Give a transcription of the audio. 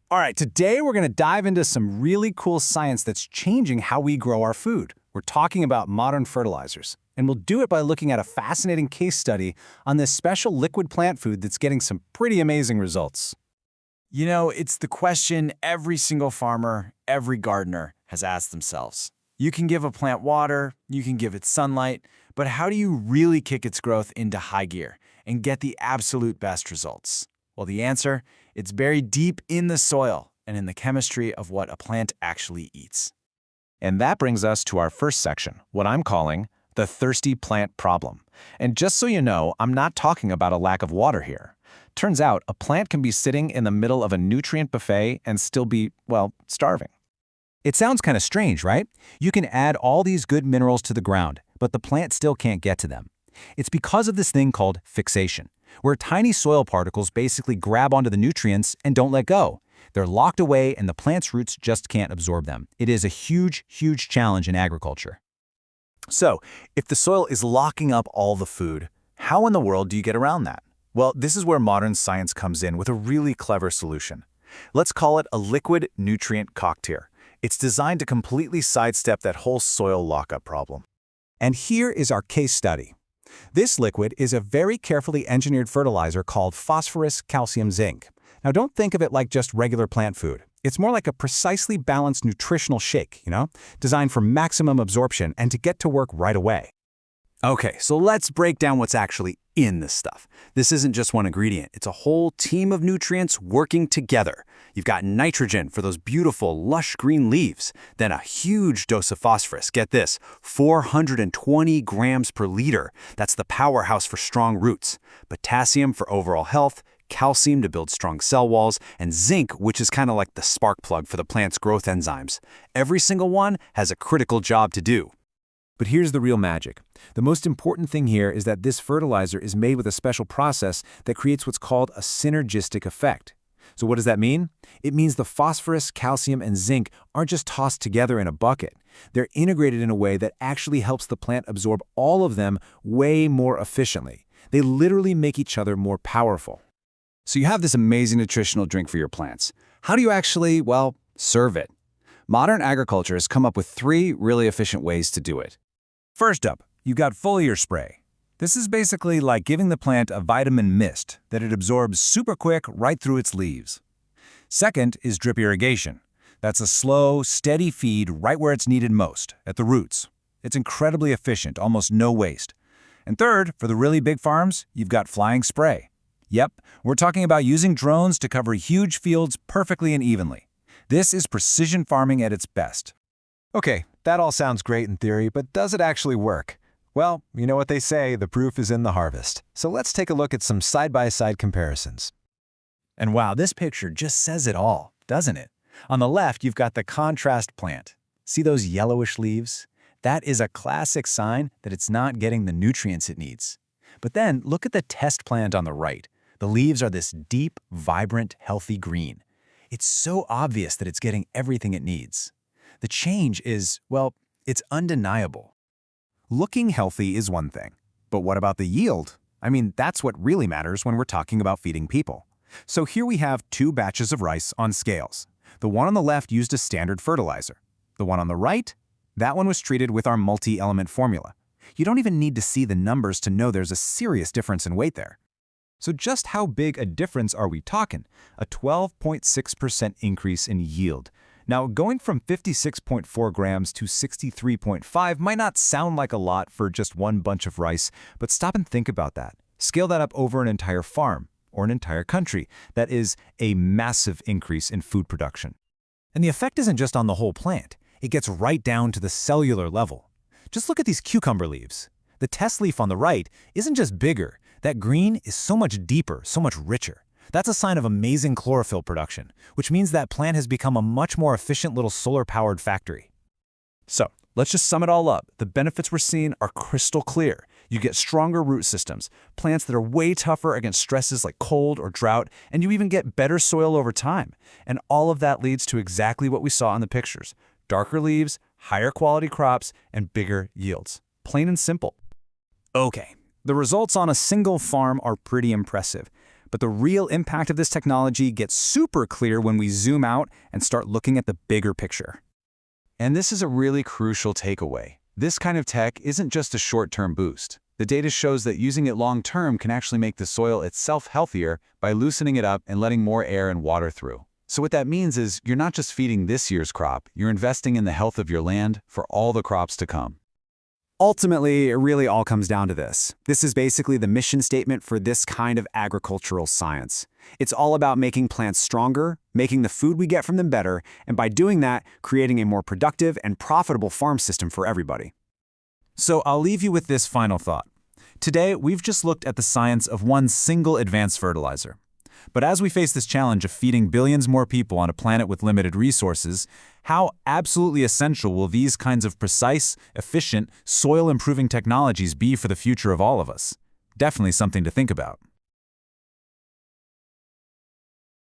All right, today we're going to dive into some really cool science that's changing how we grow our food. We're talking about modern fertilizers, and we'll do it by looking at a fascinating case study on this special liquid plant food that's getting some pretty amazing results. You know, it's the question every single farmer, every gardener has asked themselves. You can give a plant water, you can give it sunlight, but how do you really kick its growth into high gear and get the absolute best results? Well, the answer, it's buried deep in the soil and in the chemistry of what a plant actually eats. And that brings us to our first section, what I'm calling the thirsty plant problem. And just so you know, I'm not talking about a lack of water here. Turns out, a plant can be sitting in the middle of a nutrient buffet and still be, well, starving. It sounds kind of strange, right? You can add all these good minerals to the ground, but the plant still can't get to them. It's because of this thing called fixation, where tiny soil particles basically grab onto the nutrients and don't let go. They're locked away and the plant's roots just can't absorb them. It is a huge, huge challenge in agriculture. So, if the soil is locking up all the food, how in the world do you get around that? Well, this is where modern science comes in with a really clever solution. Let's call it a liquid nutrient cocktail. It's designed to completely sidestep that whole soil lockup problem. And here is our case study. This liquid is a very carefully engineered fertilizer called phosphorus, calcium, zinc. Now don't think of it like just regular plant food. It's more like a precisely balanced nutritional shake, designed for maximum absorption and to get to work right away. Okay, so let's break down what's actually in this stuff. This isn't just one ingredient, it's a whole team of nutrients working together. You've got nitrogen for those beautiful, lush green leaves, then a huge dose of phosphorus. Get this, 420 grams per liter. That's the powerhouse for strong roots. Potassium for overall health, calcium to build strong cell walls, and zinc, which is kind of like the spark plug for the plant's growth enzymes. Every single one has a critical job to do. But here's the real magic. The most important thing here is that this fertilizer is made with a special process that creates what's called a synergistic effect. So what does that mean? It means the phosphorus, calcium, and zinc aren't just tossed together in a bucket. They're integrated in a way that actually helps the plant absorb all of them way more efficiently. They literally make each other more powerful. So you have this amazing nutritional drink for your plants. How do you actually, serve it? Modern agriculture has come up with 3 really efficient ways to do it. First up, you've got foliar spray. This is basically like giving the plant a vitamin mist that it absorbs super quick right through its leaves. Second is drip irrigation. That's a slow, steady feed right where it's needed most, at the roots. It's incredibly efficient, almost no waste. And third, for the really big farms, you've got flying spray. Yep, we're talking about using drones to cover huge fields perfectly and evenly. This is precision farming at its best. Okay, that all sounds great in theory, but does it actually work? Well, you know what they say, the proof is in the harvest. So let's take a look at some side-by-side comparisons. And wow, this picture just says it all, doesn't it? On the left, you've got the contrast plant. See those yellowish leaves? That is a classic sign that it's not getting the nutrients it needs. But then look at the test plant on the right. The leaves are this deep, vibrant, healthy green. It's so obvious that it's getting everything it needs. The change is, it's undeniable. Looking healthy is one thing, but what about the yield? I mean, that's what really matters when we're talking about feeding people. So here we have 2 batches of rice on scales. The one on the left used a standard fertilizer. The one on the right, that one was treated with our multi-element formula. You don't even need to see the numbers to know there's a serious difference in weight there. So just how big a difference are we talking? A 12.6% increase in yield. Now, going from 56.4 grams to 63.5 might not sound like a lot for just one bunch of rice, but stop and think about that. Scale that up over an entire farm or an entire country. That is a massive increase in food production. And the effect isn't just on the whole plant. It gets right down to the cellular level. Just look at these cucumber leaves. The test leaf on the right isn't just bigger. That green is so much deeper, so much richer. That's a sign of amazing chlorophyll production, which means that plant has become a much more efficient little solar-powered factory. So, let's just sum it all up. The benefits we're seeing are crystal clear. You get stronger root systems, plants that are way tougher against stresses like cold or drought, and you even get better soil over time. And all of that leads to exactly what we saw in the pictures. Darker leaves, higher quality crops, and bigger yields. Plain and simple. Okay, the results on a single farm are pretty impressive. But the real impact of this technology gets super clear when we zoom out and start looking at the bigger picture. And this is a really crucial takeaway. This kind of tech isn't just a short-term boost. The data shows that using it long-term can actually make the soil itself healthier by loosening it up and letting more air and water through. So what that means is you're not just feeding this year's crop, you're investing in the health of your land for all the crops to come. Ultimately, it really all comes down to this. This is basically the mission statement for this kind of agricultural science. It's all about making plants stronger, making the food we get from them better, and by doing that, creating a more productive and profitable farm system for everybody. So I'll leave you with this final thought. Today, we've just looked at the science of one single advanced fertilizer. But as we face this challenge of feeding billions more people on a planet with limited resources, how absolutely essential will these kinds of precise, efficient, soil-improving technologies be for the future of all of us? Definitely something to think about.